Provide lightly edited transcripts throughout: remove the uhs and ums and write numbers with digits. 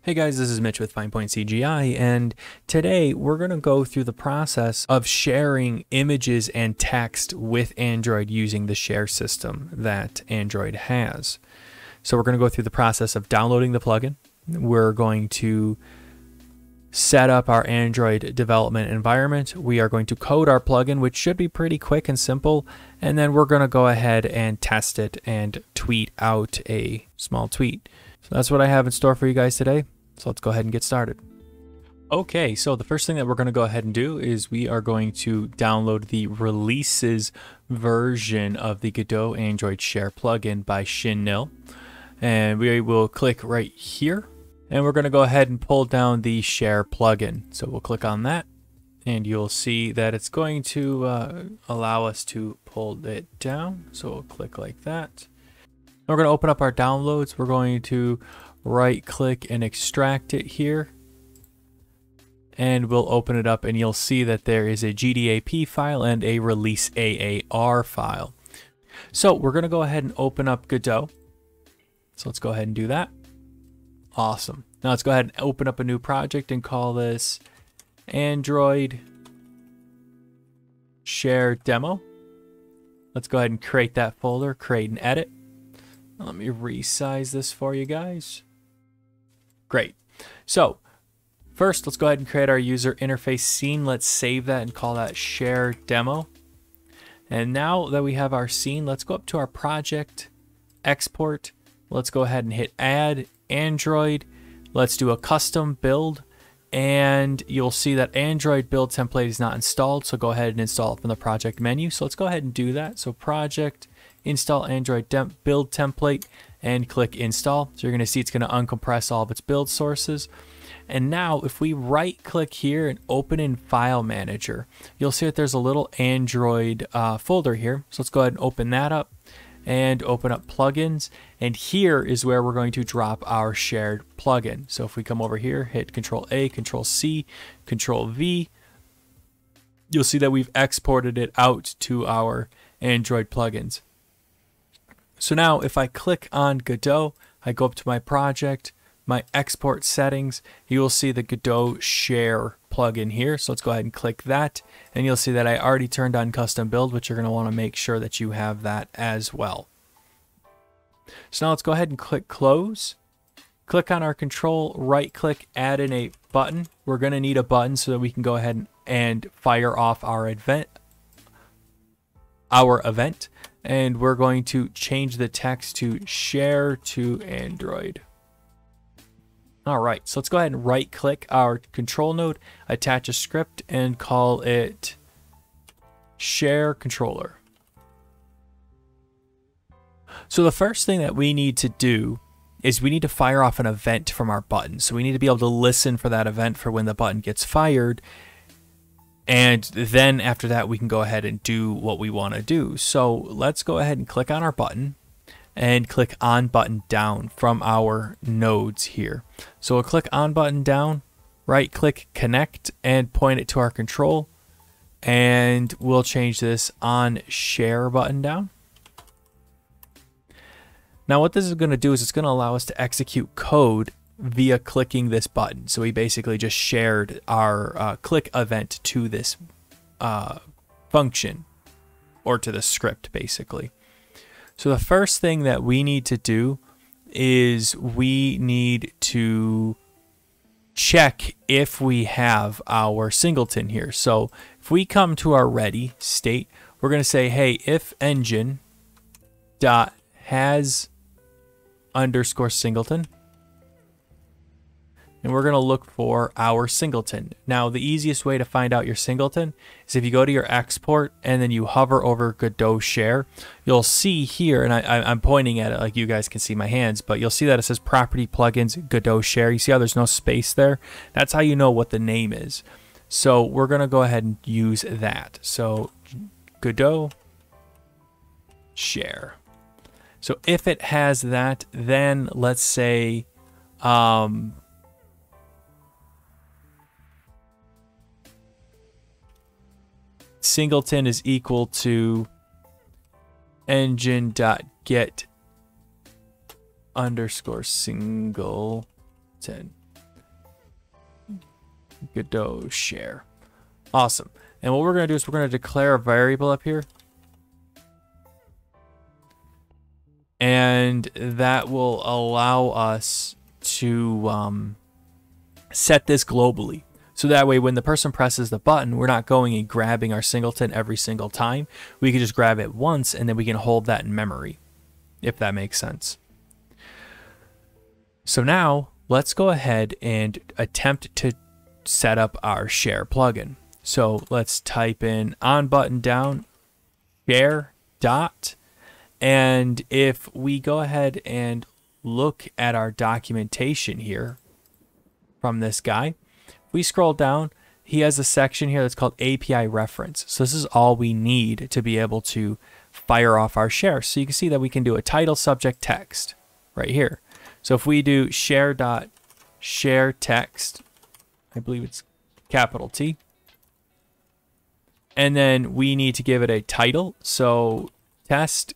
Hey guys, this is Mitch with FinePoint CGI, and today we're going to go through the process of sharing images and text with Android using the share system that Android has. So we're going to go through the process of downloading the plugin. We're going to set up our Android development environment. We are going to code our plugin, which should be pretty quick and simple, and then we're going to go ahead and test it and tweet out a small tweet. So that's what I have in store for you guys today. So let's go ahead and get started. Okay, so the first thing that we're going to go ahead and do is we are going to download the releases version of the Godot Android Share plugin by Shin-Nil. And we will click right here. And we're going to go ahead and pull down the Share plugin. So we'll click on that. And you'll see that it's going to allow us to pull it down. So we'll click like that. We're going to open up our downloads. We're going to right click and extract it here. And we'll open it up and you'll see that there is a GDAP file and a release AAR file. So we're going to go ahead and open up Godot. So let's go ahead and do that. Awesome. Now let's go ahead and open up a new project and call this Android Share Demo. Let's go ahead and create that folder, create and edit. Let me resize this for you guys. Great. So first, let's go ahead and create our user interface scene. Let's save that and call that Share Demo. And now that we have our scene, let's go up to our project, export. Let's go ahead and hit Add Android. Let's do a custom build. And you'll see that Android build template is not installed. So go ahead and install it from the project menu. So let's go ahead and do that. So project, install Android build template, and click install. So you're going to see it's going to uncompress all of its build sources. And now if we right click here and open in file manager, you'll see that there's a little Android folder here. So let's go ahead and open that up and open up plugins. And here is where we're going to drop our shared plugin. So if we come over here, hit Control A, Control C, Control V, you'll see that we've exported it out to our Android plugins. So now if I click on Godot, I go up to my project, my export settings, you will see the Godot Share plugin here. So let's go ahead and click that. And you'll see that I already turned on custom build, which you're going to want to make sure that you have that as well. So now let's go ahead and click close. Click on our control, right click, add in a button. We're going to need a button so that we can go ahead and fire off our event. And we're going to change the text to share to Android. All right, so let's go ahead and right click our control node, attach a script and call it share controller. So the first thing that we need to do is we need to fire off an event from our button. So we need to be able to listen for that event for when the button gets fired. And then after that, we can go ahead and do what we want to do. So let's go ahead and click on our button and click on button down from our nodes here. So we'll click on button down, right click, connect, and point it to our control. And we'll change this on share button down. Now what this is going to do is it's going to allow us to execute code via clicking this button. So we basically just shared our click event to this function or to the script basically. So the first thing that we need to do is we need to check if we have our singleton here. So if we come to our ready state, we're going to say, hey, if engine dot has underscore singleton. And we're going to look for our singleton. Now, the easiest way to find out your singleton is if you go to your export and then you hover over Godot Share. You'll see here, and I'm pointing at it like you guys can see my hands, but you'll see that it says Property Plugins Godot Share. You see how there's no space there? That's how you know what the name is. So we're going to go ahead and use that. So Godot Share. So if it has that, then let's say singleton is equal to engine.get underscore singleton. Godot share. Awesome. And what we're going to do is we're going to declare a variable up here. And that will allow us to set this globally. So that way when the person presses the button, we're not going and grabbing our singleton every single time. We can just grab it once and then we can hold that in memory, if that makes sense. So now let's go ahead and attempt to set up our share plugin. So let's type in on button down share dot. And if we go ahead and look at our documentation here from this guy, if we scroll down, he has a section here that's called API reference. So this is all we need to be able to fire off our share. So you can see that we can do a title, subject, text right here. So if we do share text, I believe it's capital T. And then we need to give it a title. So test,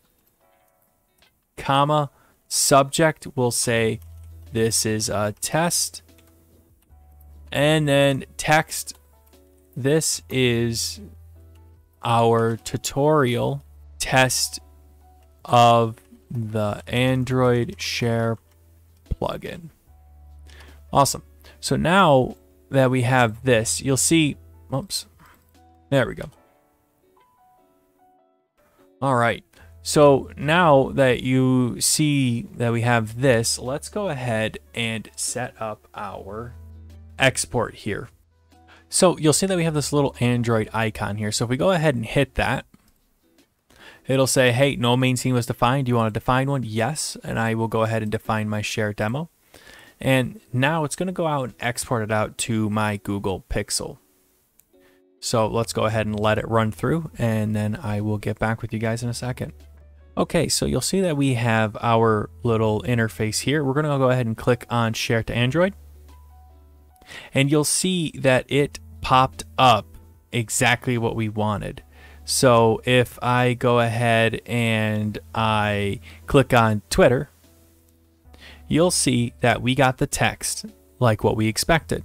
comma, subject, we'll say this is a test. And then text, this is our tutorial test of the Android share plugin. Awesome. So now that we have this, you'll see, oops, there we go. All right. So now that you see that we have this, let's go ahead and set up our export here. So you'll see that we have this little Android icon here. So if we go ahead and hit that, it'll say, hey, no main scene was defined. Do you want to define one? Yes. And I will go ahead and define my share demo. And now it's going to go out and export it out to my Google Pixel. So let's go ahead and let it run through, and then I will get back with you guys in a second. Okay, so you'll see that we have our little interface here. We're going to go ahead and click on Share to Android. And you'll see that it popped up exactly what we wanted. So if I go ahead and I click on Twitter, you'll see that we got the text like what we expected.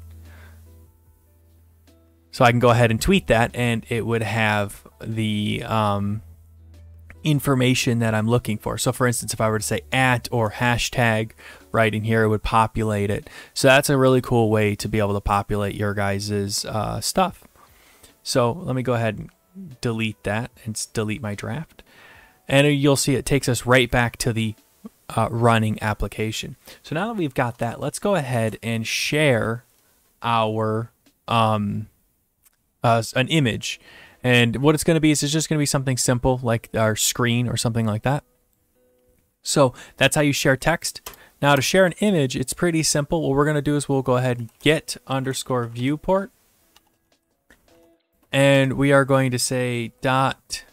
So I can go ahead and tweet that and it would have the information that I'm looking for. So for instance, if I were to say @ or hashtag right in here, it would populate it. So that's a really cool way to be able to populate your guys' stuff. So let me go ahead and delete that and delete my draft. And you'll see it takes us right back to the running application. So now that we've got that, let's go ahead and share our an image. And what it's going to be is it's just going to be something simple like our screen or something like that. So that's how you share text. Now to share an image, it's pretty simple. What we're going to do is we'll go ahead and get _ viewport. And we are going to say dot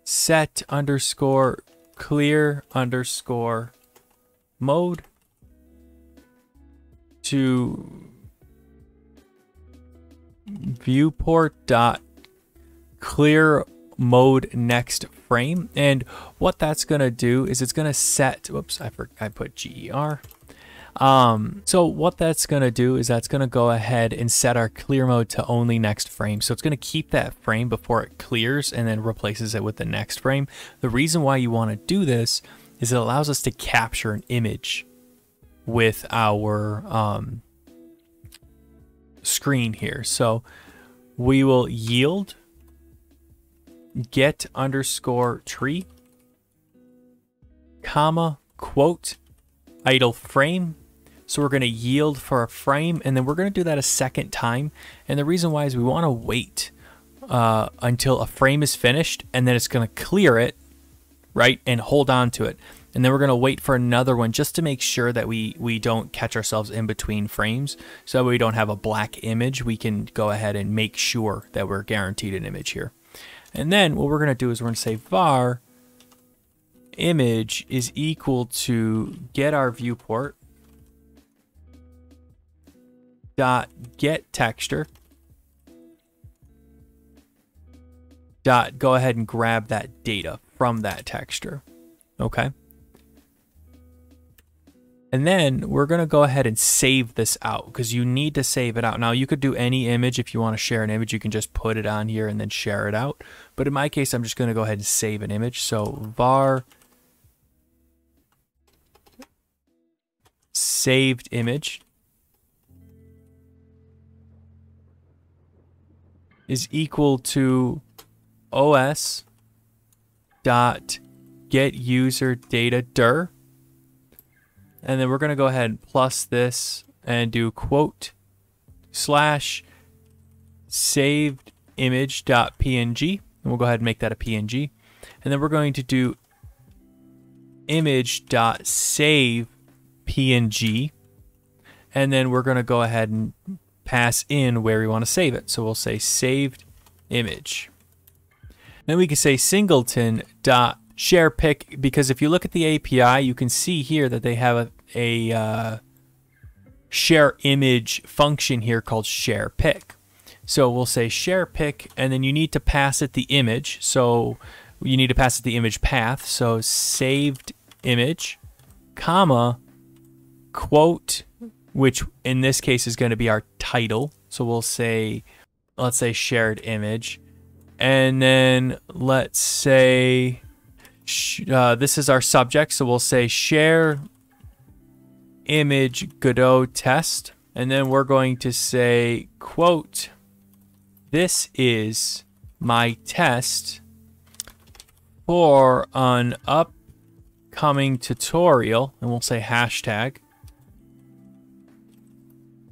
set _ clear _ mode to viewport dot clear mode next frame. And what that's going to do is it's going to set, whoops, I put GER. So what that's going to do is that's going to go ahead and set our clear mode to only next frame. So it's going to keep that frame before it clears and then replaces it with the next frame. The reason why you want to do this is it allows us to capture an image with our screen here. So we will yield get _ tree, comma, quote, idle frame. So we're going to yield for a frame, and then we're going to do that a second time. And the reason why is we want to wait until a frame is finished, and then it's going to clear it, right, and hold on to it. And then we're going to wait for another one just to make sure that we don't catch ourselves in between frames. So that we don't have a black image, we can go ahead and make sure that we're guaranteed an image here. And then what we're going to do is we're going to say var image is equal to get our viewport dot get texture dot go ahead and grab that data from that texture. Okay. And then we're going to go ahead and save this out because you need to save it out. Now, you could do any image. If you want to share an image, you can just put it on here and then share it out. But in my case, I'm just going to go ahead and save an image. So var saved image is equal to os dot get user data dir. And then we're going to go ahead and plus this and do quote slash saved image dot png. And we'll go ahead and make that a PNG. And then we're going to do image dot save PNG. And then we're going to go ahead and pass in where we want to save it. So we'll say saved image. Then we can say singleton dot share pic, because if you look at the API, you can see here that they have a share image function here called share pic. So we'll say share pic, and then you need to pass it the image. So you need to pass it the image path. So saved image, comma, quote, which in this case is going to be our title. So we'll say, let's say shared image, and then let's say this is our subject, so we'll say share image Godot test, and then we're going to say quote, this is my test for an upcoming tutorial, and we'll say hashtag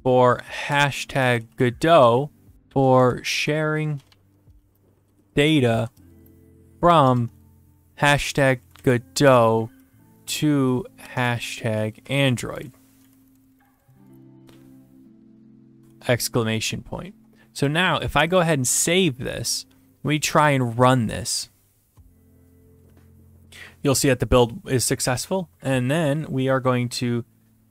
for hashtag Godot for sharing data from hashtag Godot to hashtag Android. Exclamation point. So now if I go ahead and save this, we try and run this, you'll see that the build is successful. And then we are going to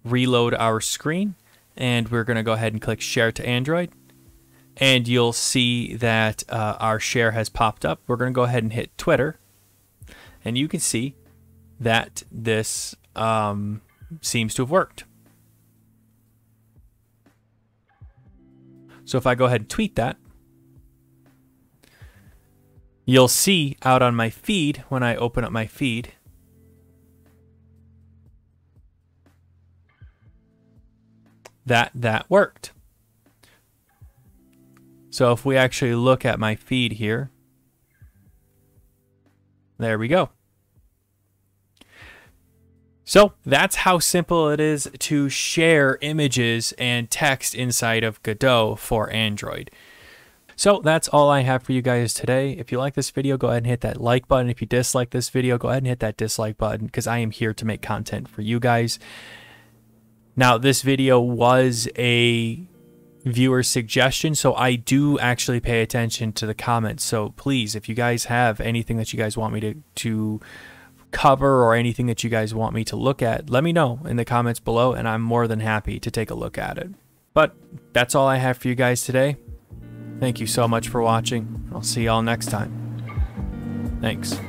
reload our screen, and we're going to go ahead and click share to Android. And you'll see that our share has popped up. We're going to go ahead and hit Twitter. And you can see that this seems to have worked. So if I go ahead and tweet that, you'll see out on my feed, when I open up my feed, that worked. So if we actually look at my feed here, there we go. So that's how simple it is to share images and text inside of Godot for Android. So that's all I have for you guys today. If you like this video, go ahead and hit that like button. If you dislike this video, go ahead and hit that dislike button, because I am here to make content for you guys. Now, this video was a viewer suggestion, so I do actually pay attention to the comments. So please, if you guys have anything that you guys want me to cover or anything that you guys want me to look at, let me know in the comments below, and I'm more than happy to take a look at it. But that's all I have for you guys today. Thank you so much for watching. I'll see y'all next time. Thanks.